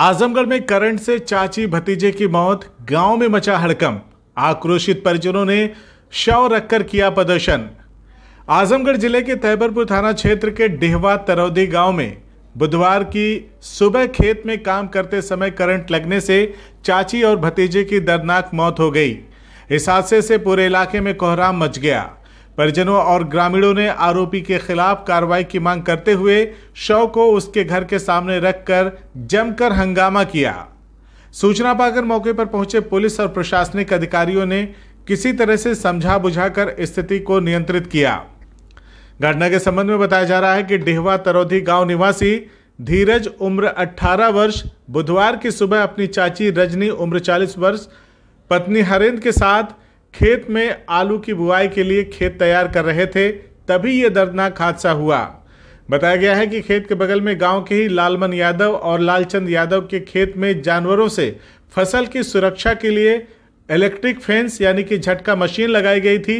आजमगढ़ में करंट से चाची भतीजे की मौत, गांव में मचा हड़कंप। आक्रोशित परिजनों ने शव रखकर किया प्रदर्शन। आजमगढ़ जिले के तैयबरपुर थाना क्षेत्र के डेहवा तरौदी गांव में बुधवार की सुबह खेत में काम करते समय करंट लगने से चाची और भतीजे की दर्दनाक मौत हो गई। इस हादसे से पूरे इलाके में कोहराम मच गया। परिजनों और ग्रामीणों ने आरोपी के खिलाफ कार्रवाई की मांग करते हुए शव को उसके घर के सामने रखकर जमकर हंगामा किया। सूचना पाकर मौके पर पहुंचे पुलिस और प्रशासनिक अधिकारियों ने किसी तरह से समझा बुझाकर स्थिति को नियंत्रित किया। घटना के संबंध में बताया जा रहा है कि डेहवा तरौदी गांव निवासी धीरज उम्र 18 वर्ष बुधवार की सुबह अपनी चाची रजनी उम्र 40 वर्ष पत्नी हरेंद्र के साथ खेत में आलू की बुआई के लिए खेत तैयार कर रहे थे, तभी यह दर्दनाक हादसा हुआ। बताया गया है कि खेत के बगल में गांव के ही लालमन यादव और लालचंद यादव के खेत में जानवरों से फसल की सुरक्षा के लिए इलेक्ट्रिक फेंस यानी कि झटका मशीन लगाई गई थी।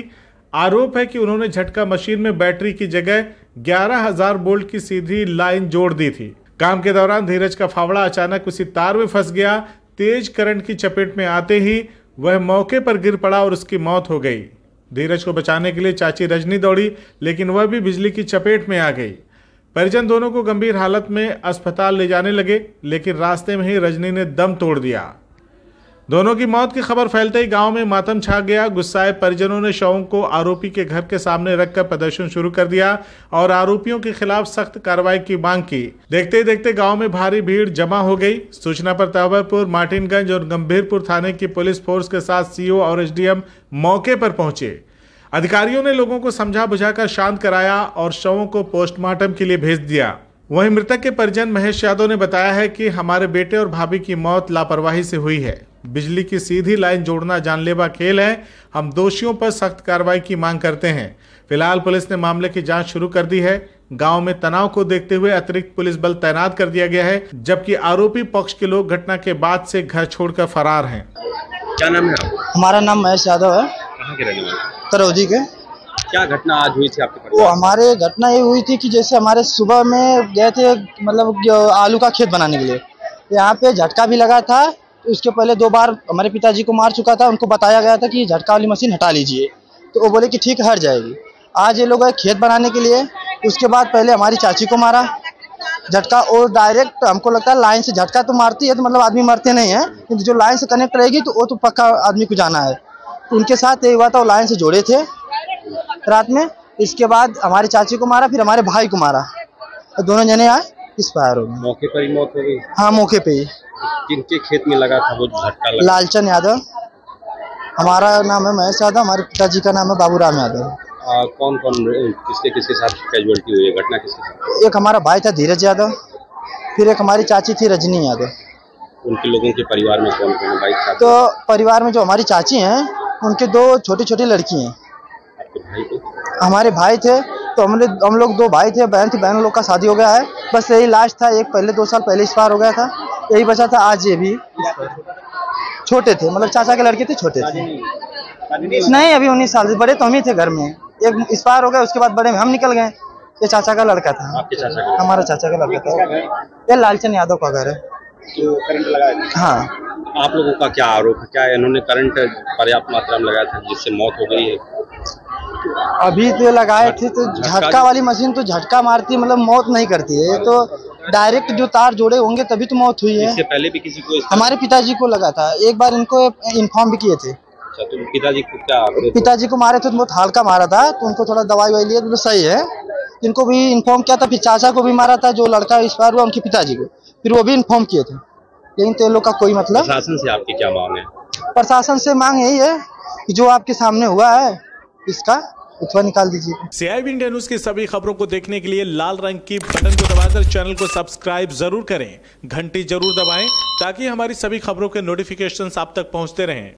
आरोप है कि उन्होंने झटका मशीन में बैटरी की जगह 11,000 वोल्ट की सीधी लाइन जोड़ दी थी। काम के दौरान धीरज का फावड़ा अचानक उसी तार में फंस गया। तेज करंट की चपेट में आते ही वह मौके पर गिर पड़ा और उसकी मौत हो गई। धीरज को बचाने के लिए चाची रजनी दौड़ी, लेकिन वह भी बिजली की चपेट में आ गई। परिजन दोनों को गंभीर हालत में अस्पताल ले जाने लगे, लेकिन रास्ते में ही रजनी ने दम तोड़ दिया। दोनों की मौत की खबर फैलते ही गांव में मातम छा गया। गुस्साए परिजनों ने शवों को आरोपी के घर के सामने रखकर प्रदर्शन शुरू कर दिया और आरोपियों के खिलाफ सख्त कार्रवाई की मांग की। देखते ही देखते गांव में भारी भीड़ जमा हो गई। सूचना पर तैयबरपुर, मार्टिनगंज और गंभीरपुर थाने की पुलिस फोर्स के साथ सीओ और एसडीएम मौके पर पहुंचे। अधिकारियों ने लोगों को समझा बुझाकर शांत कराया और शवों को पोस्टमार्टम के लिए भेज दिया। वहीं मृतक के परिजन महेश यादव ने बताया है कि हमारे बेटे और भाभी की मौत लापरवाही से हुई है। बिजली की सीधी लाइन जोड़ना जानलेवा खेल है। हम दोषियों पर सख्त कार्रवाई की मांग करते हैं। फिलहाल पुलिस ने मामले की जांच शुरू कर दी है। गांव में तनाव को देखते हुए अतिरिक्त पुलिस बल तैनात कर दिया गया है, जबकि आरोपी पक्ष के लोग घटना के बाद से घर छोड़कर फरार हैं। क्या नाम है? हमारा नाम महेश यादव है। कहाँ के रहने वाले? तरौदी के। क्या घटना आज हुई थी आपके पास? वो हमारे घटना ये हुई थी कि जैसे हमारे सुबह में गए थे मतलब आलू का खेत बनाने के लिए, यहाँ पे झटका भी लगा था। उसके पहले 2 बार हमारे पिताजी को मार चुका था। उनको बताया गया था कि झटका वाली मशीन हटा लीजिए, तो वो बोले कि ठीक हट जाएगी। आज ये लोग खेत बनाने के लिए, उसके बाद पहले हमारी चाची को मारा झटका, और डायरेक्ट हमको लगता है लाइन से झटका तो मारती है तो मतलब आदमी मरते नहीं है, क्योंकि जो लाइन से कनेक्ट रहेगी तो वो तो पक्का आदमी को जाना है। तो उनके साथ ये हुआ था, वो लाइन से जोड़े थे रात में। इसके बाद हमारी चाची को मारा, फिर हमारे भाई को मारा, तो दोनों जने आए एक्सपायर हो गए। मौके पर ही मौत हो गई? हाँ, मौके पे ही। किनके खेत में लगा था वो झटका लगा? लालचंद यादव। हमारा नाम है महेश यादव, हमारे पिताजी का नाम है बाबूराम यादव। कौन कौन किसके साथ कैजुअलिटी हुई है? घटना किसके साथ? एक हमारा भाई था धीरज यादव, फिर एक हमारी चाची थी रजनी यादव। उनके लोगों के परिवार में कौन कौन भाई था? तो परिवार में जो हमारी चाची हैं उनके 2 छोटी छोटी लड़की हैं। हमारे भाई थे, तो हम लोग 2 भाई थे, बहन थी, बहन लोग का शादी हो गया है। बस यही लास्ट था, एक पहले 2 साल पहले एक्सपायर हो गया था, यही बचा था। आज ये भी छोटे थे, मतलब चाचा के लड़के थे, छोटे थे। नहीं, अभी 19 साल से। बड़े तो हम ही थे घर में, एक एक्सपायर हो गया, उसके बाद बड़े में हम निकल गए। ये चाचा का लड़का था। आपके चाचा का? हमारा चाचा का लड़का था। ये लालचंद यादव का घर है। तो करंट लगाया? हाँ। आप लोगों का क्या आरोप है? क्या इन्होंने करंट पर्याप्त मात्रा में लगाया था जिससे मौत हो गई है? अभी तो लगाए थे, तो झटका वाली मशीन तो झटका मारती, मतलब मौत नहीं करती है। ये तो डायरेक्ट जो तार जोड़े होंगे तभी तो मौत हुई है। इससे पहले भी किसी को? हमारे पिताजी को लगा था, एक बार इनको इन्फॉर्म भी किए थे। अच्छा, तो पिताजी को क्या? पिताजी को मारे थे तो बहुत हल्का मारा था, तो उनको थोड़ा दवाई वाई लिए तो सही है। इनको भी इन्फॉर्म किया था, फिर चाचा को भी मारा था, जो लड़का एक्सपायर हुआ उनके पिताजी को, फिर वो भी इन्फॉर्म किए थे। लेकिन तो लोग का कोई मतलब। प्रशासन से आपकी क्या मांग है? प्रशासन से मांग यही है कि जो आपके सामने हुआ है इसका उत्तर निकाल दीजिए। CIB इंडिया न्यूज की सभी खबरों को देखने के लिए लाल रंग की बटन को दबाकर चैनल को सब्सक्राइब जरूर करें, घंटी जरूर दबाएं ताकि हमारी सभी खबरों के नोटिफिकेशंस आप तक पहुंचते रहें।